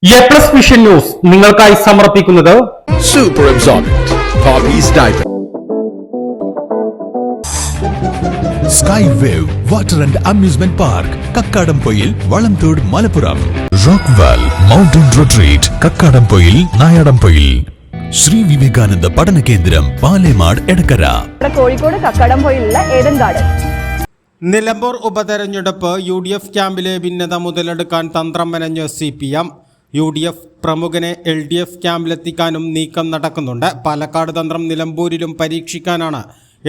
A+ vision news നിങ്ങൾക്കായി സമർപ്പിക്കുന്നത് Super Absorbent Poppy's Diaper. Sky Wave Water and Amusement Park, Kakkadampoil, Valamthood, Malappuram. Rockwell Mountain Retreat, Kakkadampoil, Nayadampoil. Shri Vivekananda പഠന കേന്ദ്രം, പാലേമാട്, എടക്കര. കോഴിക്കോട് കക്കാടംപൊയിലുള്ള Eden garden. Nilambur ഉപതെരഞ്ഞെടുപ്പ് UDF ക്യാമ്പിലെ ഭിന്നത മുതലെടുക്കാൻ തന്ത്രം മെനഞ്ഞ് CPM. UDF പ്രമുഖനെ LDF ക്യാമ്പിലെത്തിക്കാനും നീക്കം നടക്കുന്നുണ്ട്. പാലക്കാട് തന്ത്രം നിലമ്പൂരിലും പരീക്ഷിക്കാനാണ്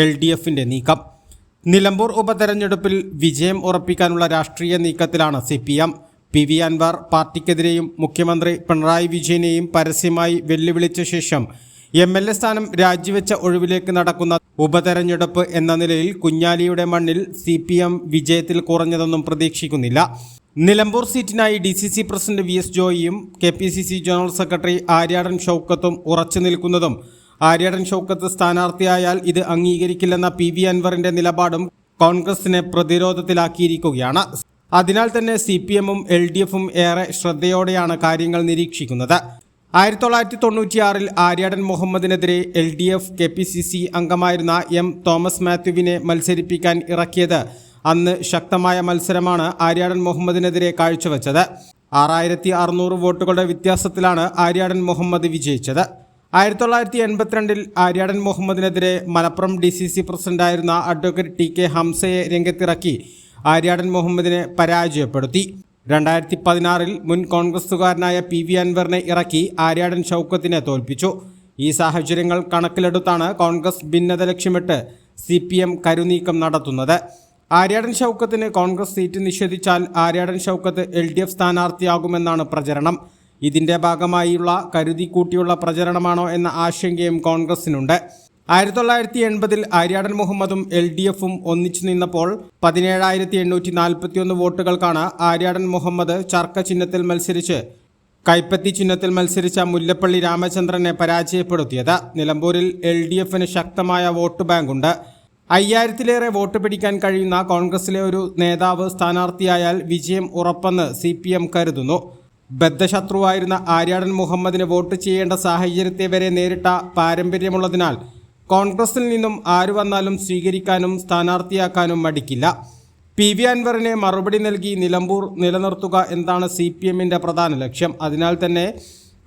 LDFന്റെ നീക്കം. നിലമ്പൂർ ഉപതെരഞ്ഞെടുപ്പിൽ വിജയം ഉറപ്പിക്കാനുള്ള രാഷ്ട്രീയ നീക്കത്തിലാണ് CPM. PV അൻവർ പാർട്ടിക്കെതിരെയും മുഖ്യമന്ത്രി പിണറായി വിജയനെയും പരസ്യമായി വെല്ലുവിളിച്ച ശേഷം MLA സ്ഥാനം രാജിവെച്ച ഒഴിവിലേക്ക് നടക്കുന്ന ഉപതെരഞ്ഞെടുപ്പ് എന്ന നിലയിൽ കുഞ്ഞാലിയുടെ മണ്ണിൽ CPM വിജയത്തിൽ കുറഞ്ഞതൊന്നും പ്രതീക്ഷിക്കുന്നില്ല. നിലമ്പൂർ സീറ്റിനായി DCC പ്രസിഡന്റ് VS ജോയിയും KPCC ജനറൽ സെക്രട്ടറി ആര്യാടൻ ഷൗക്കത്തും ഉറച്ചു നിൽക്കുന്നതും ആര്യാടൻ ഷൗക്കത്ത് സ്ഥാനാർത്ഥിയായാൽ ഇത് അംഗീകരിക്കില്ലെന്ന PV അൻവറിന്റെ നിലപാടും കോൺഗ്രസിനെ പ്രതിരോധത്തിലാക്കിയിരിക്കുകയാണ്. അതിനാൽ തന്നെ CPMഉം LDFും ഏറെ ശ്രദ്ധയോടെയാണ് കാര്യങ്ങൾ നിരീക്ഷിക്കുന്നത്. 1996 ആര്യാടൻ മുഹമ്മദിനെതിരെ LDF KPCC അംഗമായിരുന്ന M തോമസ് മാത്യുവിനെ മത്സരിപ്പിക്കാൻ ഇറക്കിയത് അന്ന് ശക്തമായ മത്സരമാണ് ആര്യാടൻ മുഹമ്മദിനെതിരെ കാഴ്ചവെച്ചത്. 6600 വോട്ടുകളുടെ വ്യത്യാസത്തിലാണ് ആര്യാടൻ മുഹമ്മദ് വിജയിച്ചത്. 1982 ആര്യാടൻ മുഹമ്മദിനെതിരെ മലപ്പുറം DCC പ്രസിഡന്റായിരുന്ന അഡ്വക്കേറ്റ് TK ഹംസയെ രംഗത്തിറക്കി ആര്യാടൻ മുഹമ്മദിനെ പരാജയപ്പെടുത്തി. 2016 മുൻ കോൺഗ്രസുകാരനായ PV അൻവറിനെ ഇറക്കി ആര്യാടൻ ഷൗക്കത്തിനെ തോൽപ്പിച്ചു. ഈ സാഹചര്യങ്ങൾ കണക്കിലെടുത്താണ് കോൺഗ്രസ് ഭിന്നത ലക്ഷ്യമിട്ട് CPM കരുനീക്കം നടത്തുന്നത്. ആര്യാടൻ ഷൗക്കത്തിന് കോൺഗ്രസ് സീറ്റ് നിഷേധിച്ചാൽ ആര്യാടൻ ഷൗക്കത്ത് LDF സ്ഥാനാർത്ഥിയാകുമെന്നാണ് പ്രചരണം. ഇതിൻ്റെ ഭാഗമായുള്ള കരുതിക്കൂട്ടിയുള്ള പ്രചരണമാണോ എന്ന ആശങ്കയും കോൺഗ്രസിനുണ്ട്. 1980 ആര്യാടൻ മുഹമ്മദും LDFും ഒന്നിച്ചു നിന്നപ്പോൾ 17,841 വോട്ടുകൾക്കാണ് ആര്യാടൻ മുഹമ്മദ് ചർക്ക ചിഹ്നത്തിൽ മത്സരിച്ച് കൈപ്പത്തി ചിഹ്നത്തിൽ മത്സരിച്ച മുല്ലപ്പള്ളി രാമചന്ദ്രനെ പരാജയപ്പെടുത്തിയത്. നിലമ്പൂരിൽ LDFന് ശക്തമായ വോട്ട് ബാങ്കുണ്ട്. 5000-ലേറെ വോട്ട് പിടിക്കാൻ കഴിയുന്ന കോൺഗ്രസിലെ ഒരു നേതാവ് സ്ഥാനാർത്ഥിയായാൽ വിജയം ഉറപ്പെന്ന് CPM കരുതുന്നു. ബദ്ധശത്രുവായിരുന്ന ആര്യാടൻ മുഹമ്മദിന് വോട്ട് ചെയ്യേണ്ട സാഹചര്യത്തെ വരെ നേരിട്ട പാരമ്പര്യമുള്ളതിനാൽ കോൺഗ്രസിൽ നിന്നും ആര് വന്നാലും സ്വീകരിക്കാനും സ്ഥാനാർത്ഥിയാക്കാനും മടിക്കില്ല. PV അൻവറിനെ മറുപടി നൽകി നിലമ്പൂർ നിലനിർത്തുക എന്നതാണ് CPMന്റെ പ്രധാന ലക്ഷ്യം. അതിനാൽ തന്നെ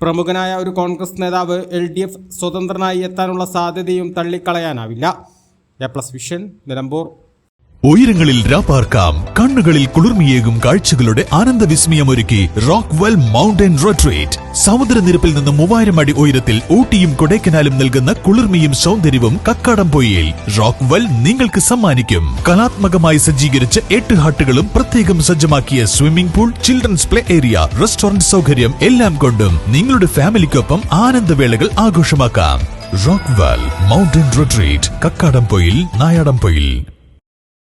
പ്രമുഖനായ ഒരു കോൺഗ്രസ് നേതാവ് LDF സ്വതന്ത്രനായി എത്താനുള്ള സാധ്യതയും തള്ളിക്കളയാനാവില്ല. A+ vision Nilambur. ഉയരങ്ങളിൽ രാപ്പാർക്കാം, കണ്ണുകളിൽ കുളിർമിയേകും കാഴ്ചകളുടെ ആനന്ദവിസ്മയമൊരുക്കി റോക്ക്വെൽ മൗണ്ടൻ റിട്രീറ്റ്. സമുദ്രനിരപ്പിൽ നിന്ന് 3000 അടി ഉയരത്തിൽ ഊട്ടിയും കൊടൈക്കനാലും നൽകുന്ന കുളിർമയും സൗന്ദര്യവും കക്കാടംപൊയിൽ റോക്ക്വെൽ നിങ്ങൾക്ക് സമ്മാനിക്കും. കലാത്മകമായി സജ്ജീകരിച്ച 8 ഹട്ടുകളും പ്രത്യേകം സജ്ജമാക്കിയ swimming pool, children's play area, restaurant സൗകര്യം എല്ലാം കൊണ്ടും നിങ്ങളുടെ ഫാമിലിക്കൊപ്പം ആനന്ദവേളകൾ ആഘോഷമാക്കാം. Rockwell mountain retreat, Kakkadampoyil, Nayadampoyil.